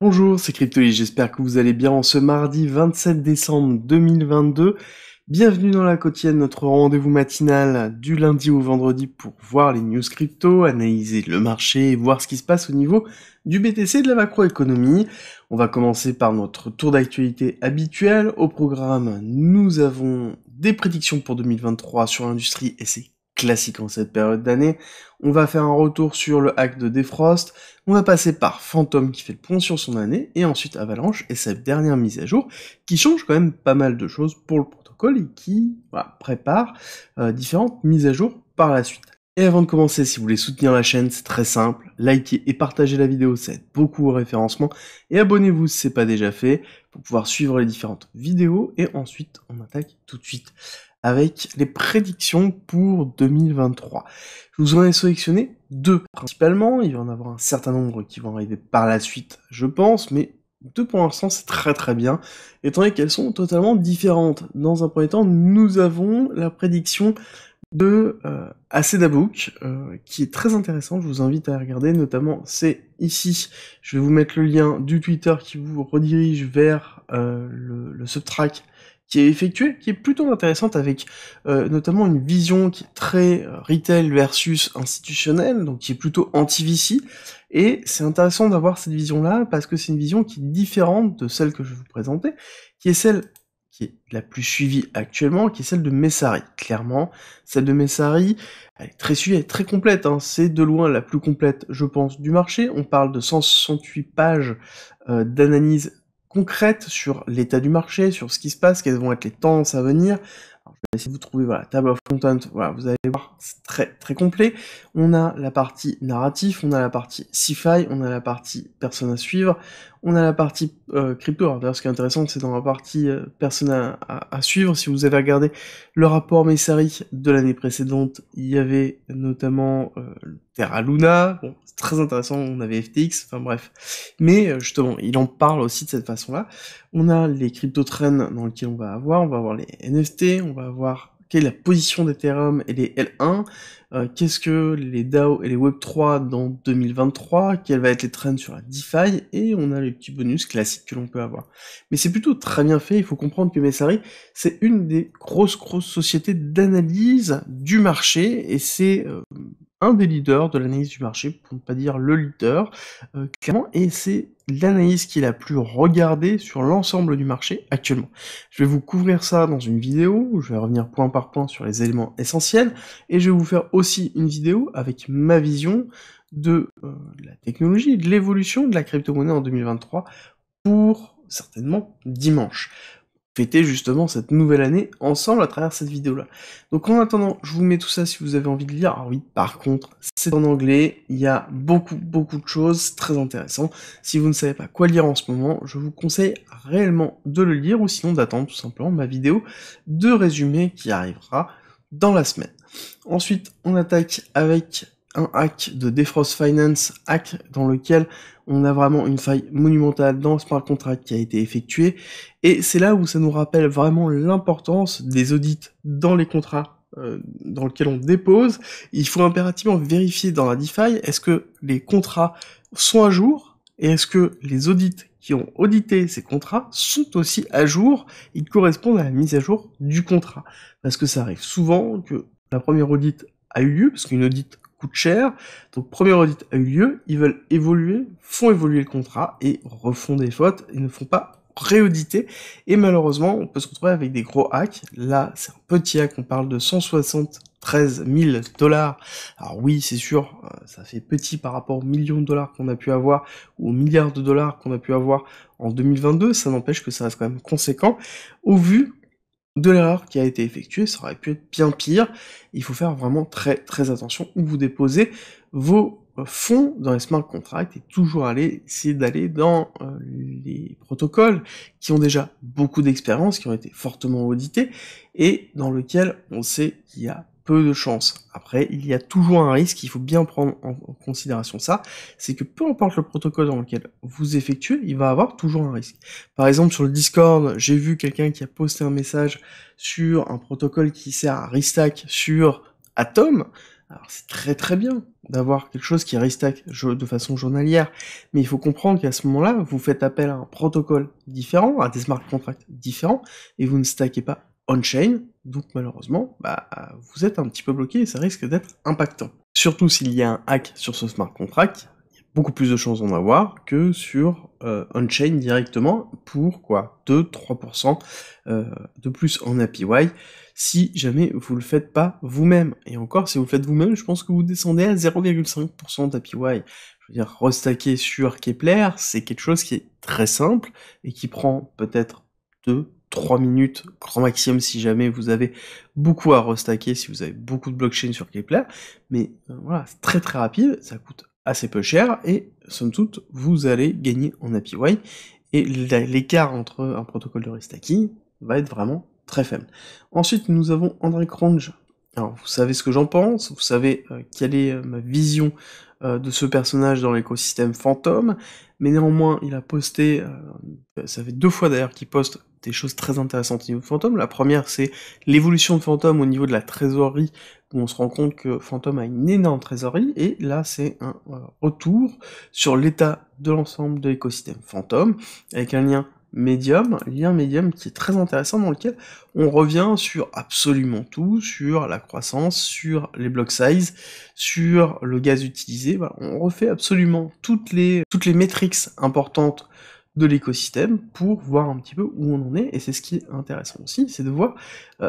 Bonjour, c'est Cryptoly, j'espère que vous allez bien en ce mardi 27 décembre 2022. Bienvenue dans la quotidienne, notre rendez-vous matinal du lundi au vendredi pour voir les news crypto, analyser le marché et voir ce qui se passe au niveau du BTC et de la macroéconomie. On va commencer par notre tour d'actualité habituel. Au programme, nous avons des prédictions pour 2023 sur l'industrie et c'est classique en cette période d'année. On va faire un retour sur le hack de Defrost. On va passer par Phantom qui fait le point sur son année, et ensuite Avalanche et sa dernière mise à jour, qui change quand même pas mal de choses pour le protocole et qui prépare différentes mises à jour par la suite. Et avant de commencer, si vous voulez soutenir la chaîne, c'est très simple, likez et partagez la vidéo, ça aide beaucoup au référencement, et abonnez-vous si c'est pas déjà fait, pour pouvoir suivre les différentes vidéos, et ensuite on attaque tout de suite avec les prédictions pour 2023. Je vous en ai sélectionné deux principalement, il va y en avoir un certain nombre qui vont arriver par la suite, je pense, mais deux pour l'instant c'est très très bien, étant donné qu'elles sont totalement différentes. Dans un premier temps, nous avons la prédiction de Acetabook, qui est très intéressant, je vous invite à regarder, notamment c'est ici, je vais vous mettre le lien du Twitter qui vous redirige vers le subtrack qui est effectuée, qui est plutôt intéressante avec notamment une vision qui est très retail versus institutionnel, donc qui est plutôt anti-VC, et c'est intéressant d'avoir cette vision-là, parce que c'est une vision qui est différente de celle que je vais vous présenter, qui est celle qui est la plus suivie actuellement, qui est celle de Messari. Clairement, celle de Messari, elle est très suivie, elle est très complète, hein. C'est de loin la plus complète, je pense, du marché. On parle de 168 pages d'analyse concrète sur l'état du marché, sur ce qui se passe, quelles vont être les tendances à venir. Alors, je vais essayer de vous trouver, voilà, table of content, voilà, vous allez voir, c'est très très complet. On a la partie narratif, on a la partie sci-fi, on a la partie personne à suivre, on a la partie crypto. Alors d'ailleurs, ce qui est intéressant, c'est dans la partie personne à suivre, si vous avez regardé le rapport Messari de l'année précédente, il y avait notamment Terra Luna, bon, c'est très intéressant, on avait FTX, enfin bref. Mais justement, il en parle aussi de cette façon-là. On a les crypto-trends dans lesquels on va avoir les NFT, on va avoir quelle est la position d'Ethereum et les L1, qu'est-ce que les DAO et les Web3 dans 2023, quels vont être les trends sur la DeFi, et on a les petits bonus classiques que l'on peut avoir. Mais c'est plutôt très bien fait, il faut comprendre que Messari, c'est une des grosses sociétés d'analyse du marché, et c'est un des leaders de l'analyse du marché, pour ne pas dire le leader, clairement, et c'est l'analyse qui est la plus regardée sur l'ensemble du marché actuellement. Je vais vous couvrir ça dans une vidéo, où je vais revenir point par point sur les éléments essentiels, et je vais vous faire aussi une vidéo avec ma vision de la technologie, de l'évolution de la crypto-monnaie en 2023, pour certainement dimanche. Fêter justement cette nouvelle année ensemble à travers cette vidéo-là. Donc en attendant, je vous mets tout ça si vous avez envie de lire. Alors oui, par contre, c'est en anglais, il y a beaucoup de choses très intéressantes. Si vous ne savez pas quoi lire en ce moment, je vous conseille réellement de le lire, ou sinon d'attendre tout simplement ma vidéo de résumé qui arrivera dans la semaine. Ensuite, on attaque avec un hack de Defrost Finance, hack dans lequel on a vraiment une faille monumentale dans le smart contract qui a été effectué, et c'est là où ça nous rappelle vraiment l'importance des audits dans les contrats dans lesquels on dépose. Il faut impérativement vérifier dans la DeFi, est-ce que les contrats sont à jour, et est-ce que les audits qui ont audité ces contrats sont aussi à jour, ils correspondent à la mise à jour du contrat. Parce que ça arrive souvent que la première audit a eu lieu, parce qu'une audit coûte cher, donc premier audit a eu lieu, ils veulent évoluer, font évoluer le contrat, et refont des fautes, et ne font pas réauditer, et malheureusement, on peut se retrouver avec des gros hacks. Là, c'est un petit hack, on parle de 173 000 $. Alors oui, c'est sûr, ça fait petit par rapport aux millions de dollars qu'on a pu avoir, ou aux milliards de dollars qu'on a pu avoir en 2022, ça n'empêche que ça reste quand même conséquent, au vu de l'erreur qui a été effectuée. Ça aurait pu être bien pire. Il faut faire vraiment très attention où vous déposez vos fonds dans les smart contracts, et toujours essayer d'aller dans les protocoles qui ont déjà beaucoup d'expérience, qui ont été fortement audités, et dans lequel on sait qu'il y a peu de chances. Après, il y a toujours un risque, il faut bien prendre en considération ça, c'est que peu importe le protocole dans lequel vous effectuez, il va avoir toujours un risque. Par exemple, sur le Discord, j'ai vu quelqu'un qui a posté un message sur un protocole qui sert à restack sur Atom. Alors c'est très très bien d'avoir quelque chose qui restack de façon journalière, mais il faut comprendre qu'à ce moment-là, vous faites appel à un protocole différent, à des smart contracts différents, et vous ne stackez pas on-chain, donc malheureusement, vous êtes un petit peu bloqué et ça risque d'être impactant. Surtout s'il y a un hack sur ce smart contract, il y a beaucoup plus de chances d'en avoir que sur on-chain directement pour quoi 2-3% de plus en APY si jamais vous le faites pas vous-même. Et encore, si vous le faites vous-même, je pense que vous descendez à 0,5% d'APY. Je veux dire, restacker sur Kepler, c'est quelque chose qui est très simple et qui prend peut-être 2-3 minutes, grand maximum si jamais vous avez beaucoup à restacker, si vous avez beaucoup de blockchain sur Kepler, mais voilà, c'est très très rapide, ça coûte assez peu cher, et somme toute, vous allez gagner en APY, et l'écart entre un protocole de restacking va être vraiment très faible. Ensuite, nous avons André Cronje. Alors, vous savez ce que j'en pense, vous savez quelle est ma vision de ce personnage dans l'écosystème Phantom, mais néanmoins, il a posté, ça fait 2 fois d'ailleurs qu'il poste des choses très intéressantes au niveau de Phantom. La première, c'est l'évolution de Phantom au niveau de la trésorerie, où on se rend compte que Phantom a une énorme trésorerie, et là, c'est un retour sur l'état de l'ensemble de l'écosystème Phantom, avec un lien Medium qui est très intéressant, dans lequel on revient sur absolument tout, sur la croissance, sur les block size, sur le gaz utilisé, voilà, on refait absolument toutes les métriques importantes de l'écosystème pour voir un petit peu où on en est, et c'est ce qui est intéressant aussi, c'est de voir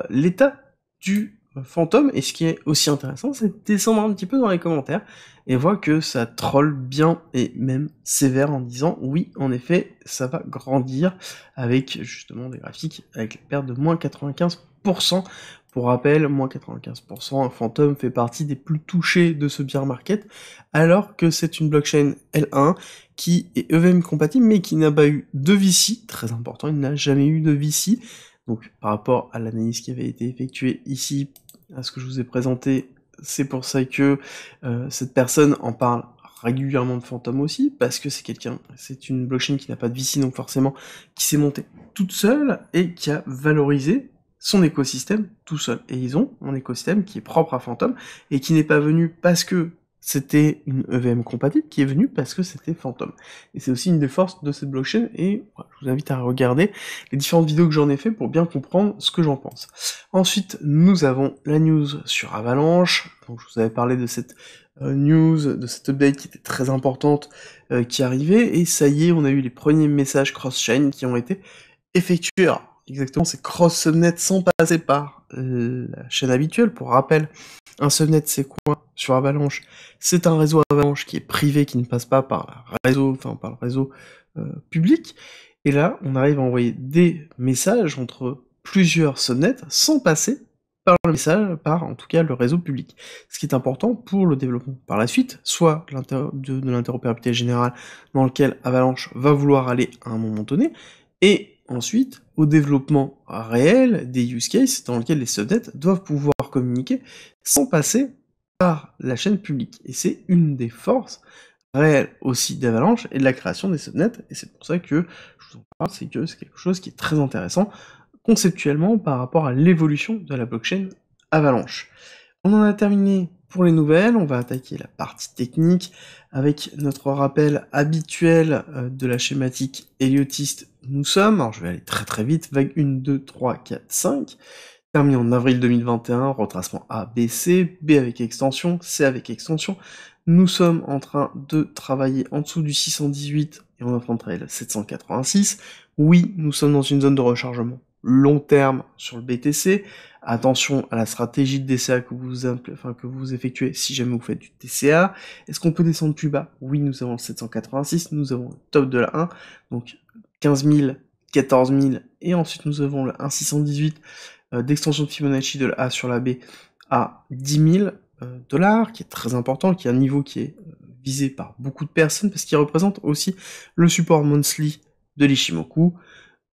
l'état du Phantom, et ce qui est aussi intéressant, c'est de descendre un petit peu dans les commentaires, et voir que ça troll bien, et même sévère, en disant, oui, en effet, ça va grandir, avec justement des graphiques, avec les pertes de moins 95%, pour rappel, moins 95%, Phantom fait partie des plus touchés de ce bear market, alors que c'est une blockchain L1, qui est EVM compatible, mais qui n'a pas eu de VC, très important, il n'a jamais eu de VC, donc par rapport à l'analyse qui avait été effectuée ici, à ce que je vous ai présenté, c'est pour ça que cette personne en parle régulièrement de Phantom aussi, parce que c'est une blockchain qui n'a pas de VC, donc forcément, qui s'est montée toute seule, et qui a valorisé son écosystème tout seul. Et ils ont un écosystème qui est propre à Phantom, et qui n'est pas venu parce que c'était une EVM compatible, qui est venue parce que c'était Phantom. Et c'est aussi une des forces de cette blockchain, et voilà, je vous invite à regarder les différentes vidéos que j'en ai fait pour bien comprendre ce que j'en pense. Ensuite, nous avons la news sur Avalanche, donc je vous avais parlé de cette news, de cette update qui était très importante, qui arrivait, et ça y est, on a eu les premiers messages cross-chain qui ont été effectués. Alors, exactement, c'est cross-subnet sans passer par la chaîne habituelle. Pour rappel, un subnet, c'est quoi sur Avalanche? C'est un réseau Avalanche qui est privé, qui ne passe pas par le réseau public. Et là, on arrive à envoyer des messages entre plusieurs subnets sans passer par le message, par en tout cas le réseau public. Ce qui est important pour le développement par la suite, soit de l'interopérabilité générale dans lequel Avalanche va vouloir aller à un moment donné, et ensuite au développement réel des use cases dans lesquels les subnets doivent pouvoir communiquer sans passer par la chaîne publique. Et c'est une des forces réelles aussi d'Avalanche et de la création des subnets, et c'est pour ça que je vous en parle, c'est que c'est quelque chose qui est très intéressant conceptuellement par rapport à l'évolution de la blockchain Avalanche. On en a terminé pour les nouvelles, on va attaquer la partie technique avec notre rappel habituel de la schématique héliotiste où nous sommes. Alors je vais aller très très vite, vague 1, 2, 3, 4, 5, terminé en avril 2021, retracement A, B, C, B avec extension, C avec extension. Nous sommes en train de travailler en dessous du 618 et on est en train de travailler le 786. Oui, nous sommes dans une zone de rechargement long terme sur le BTC. Attention à la stratégie de DCA que vous effectuez si jamais vous faites du TCA. Est-ce qu'on peut descendre plus bas? Oui, nous avons le 786, nous avons le top de la 1, donc 15 000, 14 000, et ensuite nous avons le 1,618 d'extension de Fibonacci de la A sur la B à 10 000 $, qui est très important, qui est un niveau qui est visé par beaucoup de personnes, parce qu'il représente aussi le support monthly de l'Ishimoku,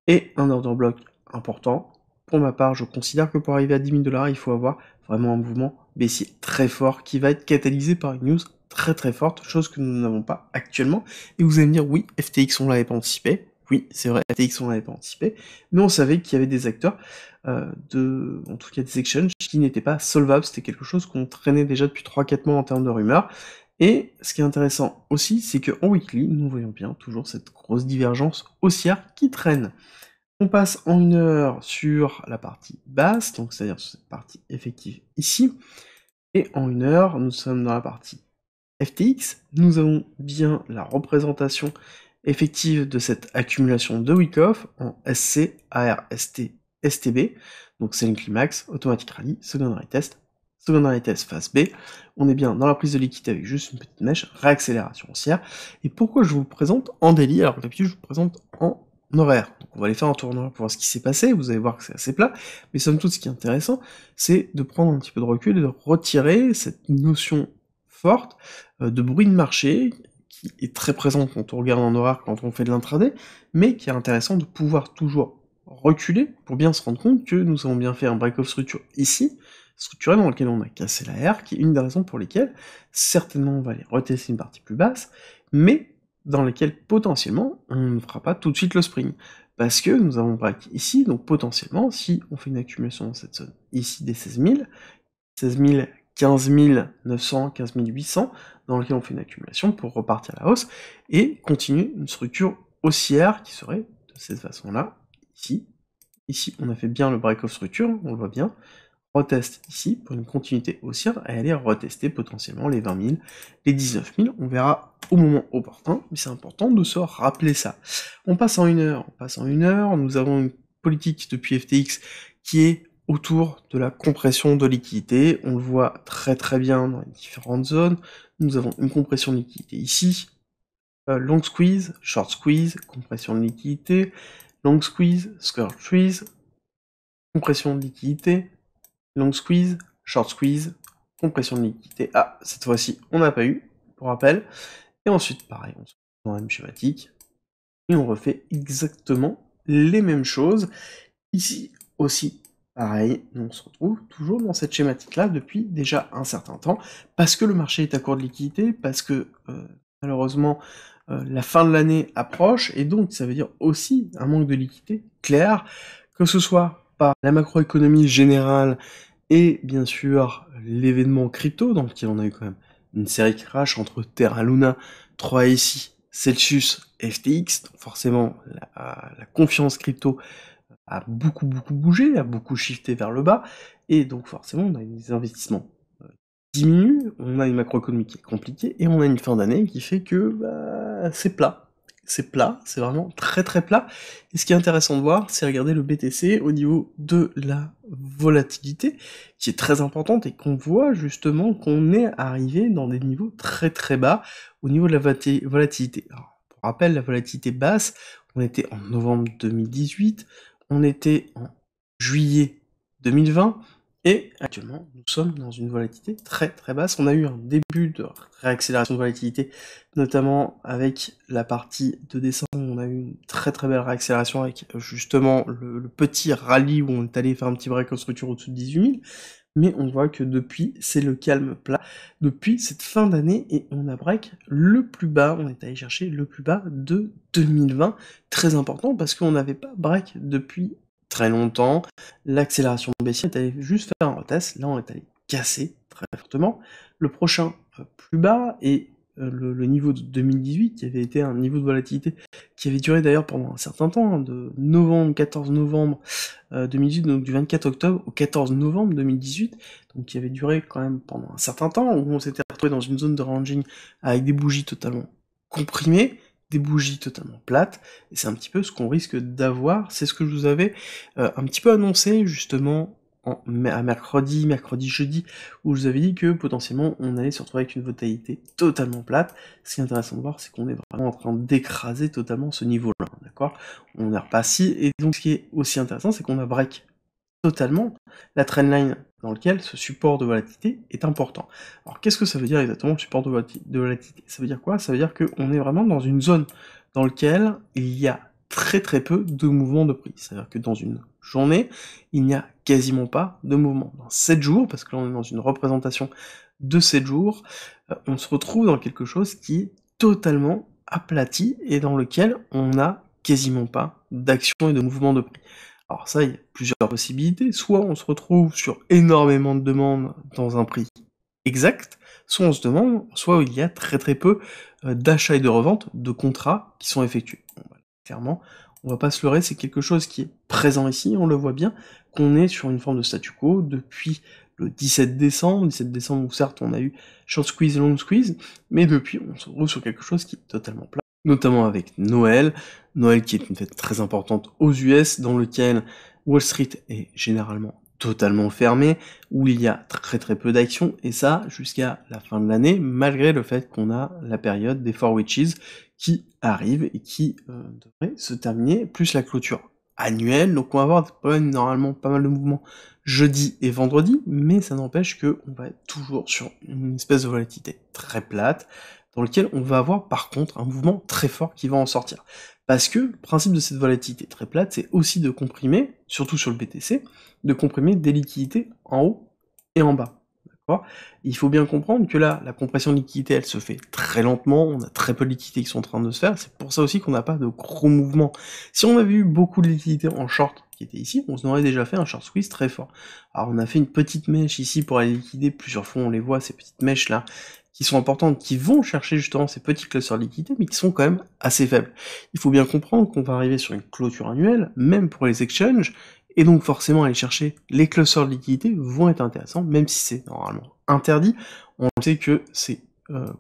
et un order block important. Pour ma part, je considère que pour arriver à 10 000 $, il faut avoir vraiment un mouvement baissier très fort, qui va être catalysé par une news très très forte, chose que nous n'avons pas actuellement. Et vous allez me dire, oui, FTX on l'avait pas anticipé. oui, c'est vrai, FTX on l'avait pas anticipé, mais on savait qu'il y avait des acteurs, en tout cas des exchanges, qui n'étaient pas solvables, c'était quelque chose qu'on traînait déjà depuis 3-4 mois en termes de rumeurs, et ce qui est intéressant aussi, c'est qu'en weekly, nous voyons bien toujours cette grosse divergence haussière qui traîne. On passe en 1 heure sur la partie basse, donc c'est-à-dire sur cette partie effective ici, et en 1 heure, nous sommes dans la partie FTX, nous avons bien la représentation effective de cette accumulation de week-off en SC, ARST, STB, donc Selling Climax, Automatic Rally, Secondary Test phase B, on est bien dans la prise de liquidité avec juste une petite mèche, réaccélération haussière, et pourquoi je vous présente en daily, alors que d'habitude je vous présente en horaire, donc on va aller faire un tour en horaire pour voir ce qui s'est passé, vous allez voir que c'est assez plat, mais somme toute ce qui est intéressant, c'est de prendre un petit peu de recul et de retirer cette notion forte de bruit de marché, qui est très présent quand on regarde en horaire, quand on fait de l'intraday, mais qui est intéressant de pouvoir toujours reculer pour bien se rendre compte que nous avons bien fait un break-off structure ici, structuré dans lequel on a cassé la R, qui est une des raisons pour lesquelles certainement on va aller retester une partie plus basse, mais dans lesquelles potentiellement on ne fera pas tout de suite le spring. Parce que nous avons break ici, donc potentiellement, si on fait une accumulation dans cette zone ici des 16 000, 15 900, 15 800, dans lequel on fait une accumulation pour repartir à la hausse, et continuer une structure haussière qui serait de cette façon-là, ici on a fait bien le break-off structure, on le voit bien, reteste ici pour une continuité haussière, et aller retester potentiellement les 20 000, les 19 000, on verra au moment opportun, mais c'est important de se rappeler ça. On passe en 1 heure, nous avons une politique depuis FTX qui est autour de la compression de liquidité, on le voit très très bien dans les différentes zones, nous avons une compression de liquidité ici, long squeeze, short squeeze, compression de liquidité, long squeeze, short squeeze, compression de liquidité, long squeeze, short squeeze, compression de liquidité. Ah, cette fois-ci, on n'a pas eu, pour rappel. Et ensuite, pareil, on se retrouve dans la même schématique, et on refait exactement les mêmes choses. Ici aussi, pareil, on se retrouve toujours dans cette schématique-là depuis déjà un certain temps, parce que le marché est à court de liquidité, parce que malheureusement la fin de l'année approche, et donc ça veut dire aussi un manque de liquidité clair, que ce soit par la macroéconomie générale et bien sûr l'événement crypto, dans lequel on a eu quand même une série crash entre Terra Luna, 3ici, Celsius, FTX, donc forcément la confiance crypto a beaucoup bougé, a beaucoup shifté vers le bas, et donc forcément on a des investissements diminuent, on a une macroéconomie qui est compliquée, et on a une fin d'année qui fait que c'est plat. C'est plat, c'est vraiment très très plat. Et ce qui est intéressant de voir, c'est regarder le BTC au niveau de la volatilité, qui est très importante, et qu'on voit justement qu'on est arrivé dans des niveaux très très bas au niveau de la volatilité. Alors, pour rappel, la volatilité basse, on était en novembre 2018, on était en juillet 2020, et actuellement, nous sommes dans une volatilité très très basse. On a eu un début de réaccélération de volatilité, notamment avec la partie de décembre, on a eu une très très belle réaccélération avec justement le petit rallye où on est allé faire un petit break en structure au-dessous de 18 000, mais on voit que depuis, c'est le calme plat, depuis cette fin d'année, et on a break le plus bas, on est allé chercher le plus bas de 2020, très important parce qu'on n'avait pas break depuis très longtemps, l'accélération baissière est allée juste faire un retest, là on est allé casser très fortement, le prochain plus bas, et le niveau de 2018, qui avait été un niveau de volatilité qui avait duré d'ailleurs pendant un certain temps, hein, de 14 novembre 2018, donc du 24 octobre au 14 novembre 2018, donc qui avait duré quand même pendant un certain temps, où on s'était retrouvé dans une zone de ranging avec des bougies totalement comprimées, des bougies totalement plates, et c'est un petit peu ce qu'on risque d'avoir, c'est ce que je vous avais un petit peu annoncé justement à mercredi, jeudi, où je vous avais dit que potentiellement on allait se retrouver avec une volatilité totalement plate. Ce qui est intéressant de voir, c'est qu'on est vraiment en train d'écraser totalement ce niveau-là, d'accord? On est reparti, et donc ce qui est aussi intéressant, c'est qu'on a break totalement la trendline dans lequel ce support de volatilité est important. Alors qu'est-ce que ça veut dire exactement, le support de volatilité? Ça veut dire quoi? Ça veut dire qu'on est vraiment dans une zone dans laquelle il y a très très peu de mouvements de prix. C'est-à-dire que dans une journée, il n'y a quasiment pas de mouvement. Dans 7 jours, parce que là on est dans une représentation de 7 jours, on se retrouve dans quelque chose qui est totalement aplati, et dans lequel on a quasiment pas d'action et de mouvement de prix. Alors ça, il y a plusieurs possibilités. Soit on se retrouve sur énormément de demandes dans un prix exact, soit il y a très très peu d'achats et de reventes de contrats qui sont effectués. Bon, voilà, clairement, on va pas se leurrer, c'est quelque chose qui est présent ici, on le voit bien, qu'on est sur une forme de statu quo depuis le 17 décembre où certes on a eu short squeeze, long squeeze, mais depuis on se retrouve sur quelque chose qui est totalement plat, notamment avec Noël qui est une fête très importante aux US, dans lequel Wall Street est généralement totalement fermé, où il y a très très peu d'actions, et ça jusqu'à la fin de l'année, malgré le fait qu'on a la période des Four Witches qui arrive et qui devrait se terminer, plus la clôture annuelle, donc on va avoir normalement pas mal de mouvements jeudi et vendredi, mais ça n'empêche que on va être toujours sur une espèce de volatilité très plate, dans lequel on va avoir par contre un mouvement très fort qui va en sortir. Parce que le principe de cette volatilité très plate, c'est aussi de comprimer, surtout sur le BTC, de comprimer des liquidités en haut et en bas. D'accord ? Il faut bien comprendre que là, la compression de liquidité, elle se fait très lentement, on a très peu de liquidités qui sont en train de se faire, c'est pour ça aussi qu'on n'a pas de gros mouvements. Si on avait eu beaucoup de liquidités en short qui étaient ici, on aurait déjà fait un short squeeze très fort. Alors on a fait une petite mèche ici pour aller liquider, plusieurs fois on les voit, ces petites mèches là, qui sont importantes, qui vont chercher justement ces petits clusters de liquidités, mais qui sont quand même assez faibles. Il faut bien comprendre qu'on va arriver sur une clôture annuelle, même pour les exchanges, et donc forcément aller chercher les clusters de liquidités vont être intéressants, même si c'est normalement interdit. On sait que c'est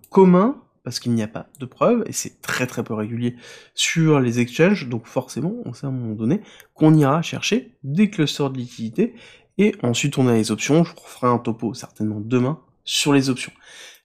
commun, parce qu'il n'y a pas de preuves, et c'est très très peu régulier sur les exchanges, donc forcément on sait à un moment donné qu'on ira chercher des clusters de liquidités, et ensuite on a les options, je referai un topo certainement demain sur les options.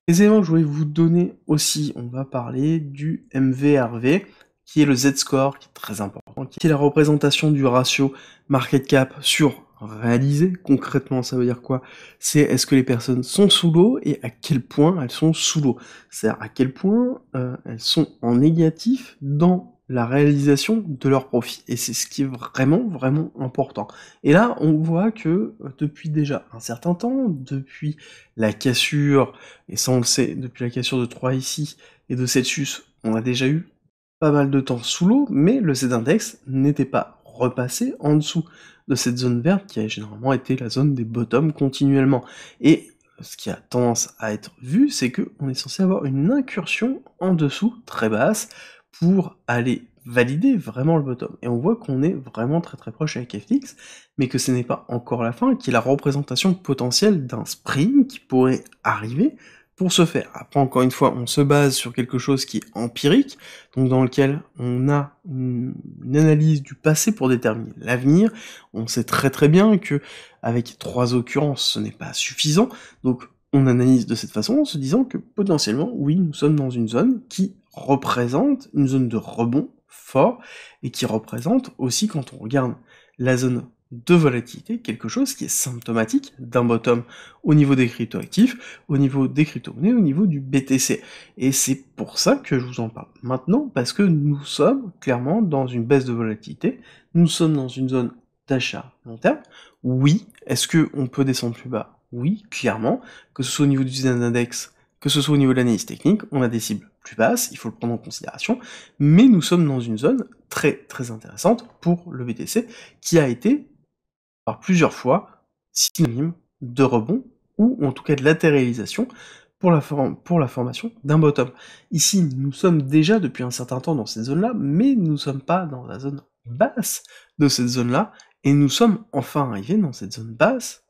Les éléments que je voulais vous donner aussi, on va parler du MVRV, qui est le Z-score, qui est très important, qui est la représentation du ratio market cap sur réalisé. Concrètement, ça veut dire quoi? C'est est-ce que les personnes sont sous l'eau et à quel point elles sont sous l'eau. C'est-à-dire à quel point elles sont en négatif dans la réalisation de leurs profits. Et c'est ce qui est vraiment, vraiment important. Et là, on voit que depuis déjà un certain temps, depuis la cassure, et ça on le sait, depuis la cassure de 3 ici et de Celsius, on a déjà eu pas mal de temps sous l'eau, mais le Z-index n'était pas repassé en dessous de cette zone verte qui a généralement été la zone des bottoms continuellement. Et ce qui a tendance à être vu, c'est qu'on est censé avoir une incursion en dessous, très basse, pour aller valider vraiment le bottom. Et on voit qu'on est vraiment très très proche avec FX, mais que ce n'est pas encore la fin, qui est la représentation potentielle d'un spring qui pourrait arriver pour se faire. Après, encore une fois, on se base sur quelque chose qui est empirique, donc dans lequel on a une analyse du passé pour déterminer l'avenir. On sait très très bien que avec 3 occurrences, ce n'est pas suffisant, donc on analyse de cette façon en se disant que potentiellement, oui, nous sommes dans une zone qui représente une zone de rebond fort, et qui représente aussi, quand on regarde la zone de volatilité, quelque chose qui est symptomatique d'un bottom au niveau des cryptoactifs, au niveau des crypto-monnaies, au niveau du BTC. Et c'est pour ça que je vous en parle maintenant, parce que nous sommes clairement dans une baisse de volatilité, nous sommes dans une zone d'achat long terme. Oui, est-ce que on peut descendre plus bas? Oui, clairement, que ce soit au niveau du Z-index, que ce soit au niveau de l'analyse technique, on a des cibles plus basses, il faut le prendre en considération, mais nous sommes dans une zone très très intéressante pour le BTC, qui a été par plusieurs fois synonyme de rebond, ou en tout cas de latéralisation, pour la formation d'un bottom. Ici, nous sommes déjà depuis un certain temps dans cette zone-là, mais nous ne sommes pas dans la zone basse de cette zone-là, et nous sommes enfin arrivés dans cette zone basse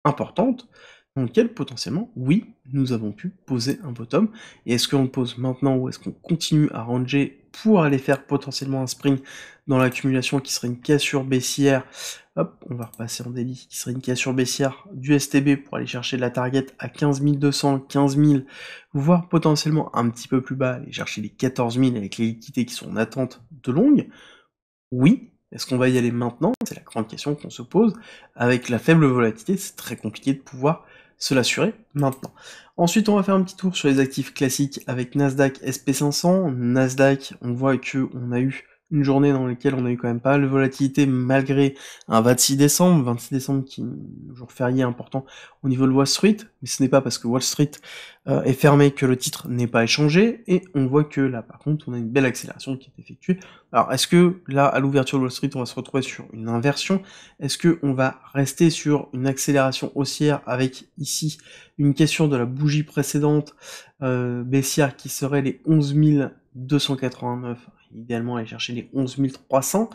importante, dans laquelle potentiellement, oui, nous avons pu poser un bottom. Et est-ce qu'on le pose maintenant ou est-ce qu'on continue à ranger pour aller faire potentiellement un spring dans l'accumulation qui serait une cassure baissière? Hop, on va repasser en daily, qui serait une cassure baissière du STB pour aller chercher la target à 15 200, 15 000, voire potentiellement un petit peu plus bas, aller chercher les 14 000 avec les liquidités qui sont en attente de longue. Oui. Est-ce qu'on va y aller maintenant? C'est la grande question qu'on se pose. Avec la faible volatilité, c'est très compliqué de pouvoir se l'assurer maintenant. Ensuite, on va faire un petit tour sur les actifs classiques avec Nasdaq SP500. Nasdaq, on voit que on a eu une journée dans laquelle on a eu quand même pas mal de volatilité malgré un 26 décembre qui est un jour férié important au niveau de Wall Street, mais ce n'est pas parce que Wall Street est fermé que le titre n'est pas échangé, et on voit que là par contre on a une belle accélération qui est effectuée. Alors est-ce que là à l'ouverture de Wall Street on va se retrouver sur une inversion? Est-ce que on va rester sur une accélération haussière avec ici une question de la bougie précédente baissière qui serait les 11 289, idéalement aller chercher les 11 300,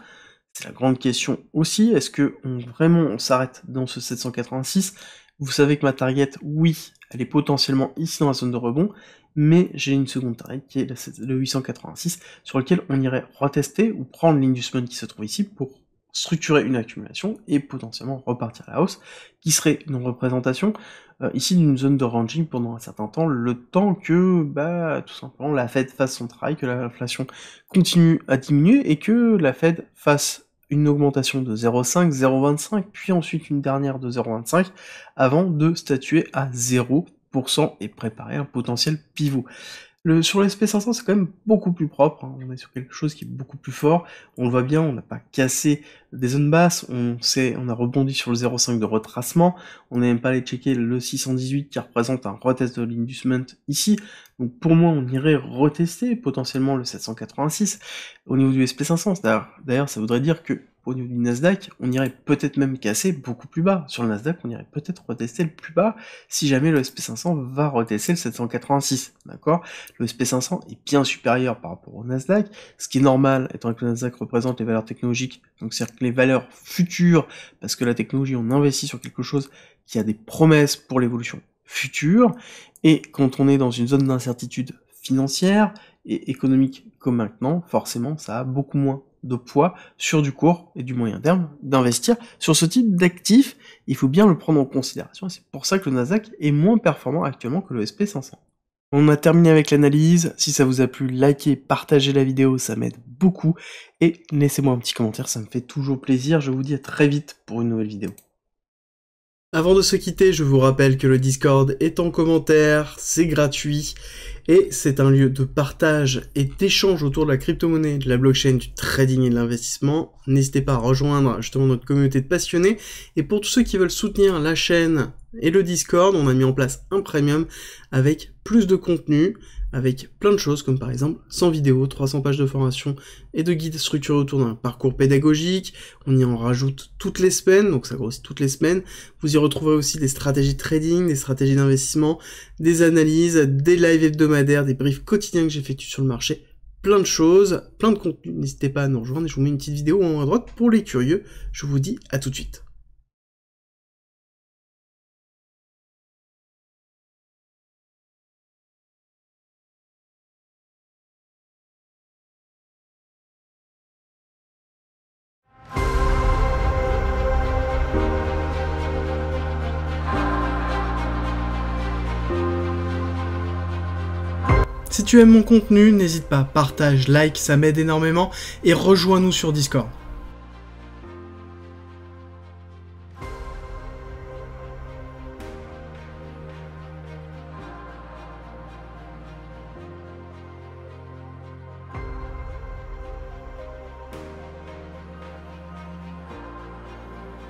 c'est la grande question aussi. Est-ce que vraiment on s'arrête dans ce 786? Vous savez que ma target, oui, elle est potentiellement ici dans la zone de rebond, mais j'ai une seconde target qui est le 886, sur lequel on irait retester ou prendre l'inducement qui se trouve ici pour structurer une accumulation et potentiellement repartir à la hausse, qui serait une représentation ici d'une zone de ranging pendant un certain temps, le temps que tout simplement la Fed fasse son travail, que l'inflation continue à diminuer et que la Fed fasse une augmentation de 0,5, 0,25, puis ensuite une dernière de 0,25, avant de statuer à 0% et préparer un potentiel pivot. Sur le SP500, c'est quand même beaucoup plus propre, hein. On est sur quelque chose qui est beaucoup plus fort, on le voit bien, on n'a pas cassé des zones basses, on a rebondi sur le 0,5 de retracement, on n'est même pas allé checker le 618 qui représente un retest de l'inducement ici, donc pour moi on irait retester potentiellement le 786 au niveau du SP500, d'ailleurs ça voudrait dire que au niveau du Nasdaq, on irait peut-être même casser beaucoup plus bas. Sur le Nasdaq, on irait peut-être retester le plus bas si jamais le SP500 va retester le 786, d'accord? Le SP500 est bien supérieur par rapport au Nasdaq, ce qui est normal étant que le Nasdaq représente les valeurs technologiques, donc c'est-à-dire que les valeurs futures, parce que la technologie, on investit sur quelque chose qui a des promesses pour l'évolution future, et quand on est dans une zone d'incertitude financière et économique comme maintenant, forcément, ça a beaucoup moins de poids sur du court et du moyen terme d'investir sur ce type d'actifs. Il faut bien le prendre en considération, et c'est pour ça que le Nasdaq est moins performant actuellement que le SP500. On a terminé avec l'analyse. Si ça vous a plu, likez, partagez la vidéo, ça m'aide beaucoup, et laissez-moi un petit commentaire, ça me fait toujours plaisir. Je vous dis à très vite pour une nouvelle vidéo. Avant de se quitter, je vous rappelle que le Discord est en commentaire, c'est gratuit, et c'est un lieu de partage et d'échange autour de la crypto-monnaie, de la blockchain, du trading et de l'investissement. N'hésitez pas à rejoindre justement notre communauté de passionnés, et pour tous ceux qui veulent soutenir la chaîne et le Discord, on a mis en place un premium avec plus de contenu, avec plein de choses, comme par exemple 100 vidéos, 300 pages de formation et de guides structurés autour d'un parcours pédagogique. On y en rajoute toutes les semaines, donc ça grossit toutes les semaines. Vous y retrouverez aussi des stratégies de trading, des stratégies d'investissement, des analyses, des lives hebdomadaires, des briefs quotidiens que j'effectue sur le marché, plein de choses, plein de contenus. N'hésitez pas à nous rejoindre et je vous mets une petite vidéo en haut à droite pour les curieux. Je vous dis à tout de suite. Si tu aimes mon contenu, n'hésite pas, partage, like, ça m'aide énormément, et rejoins-nous sur Discord.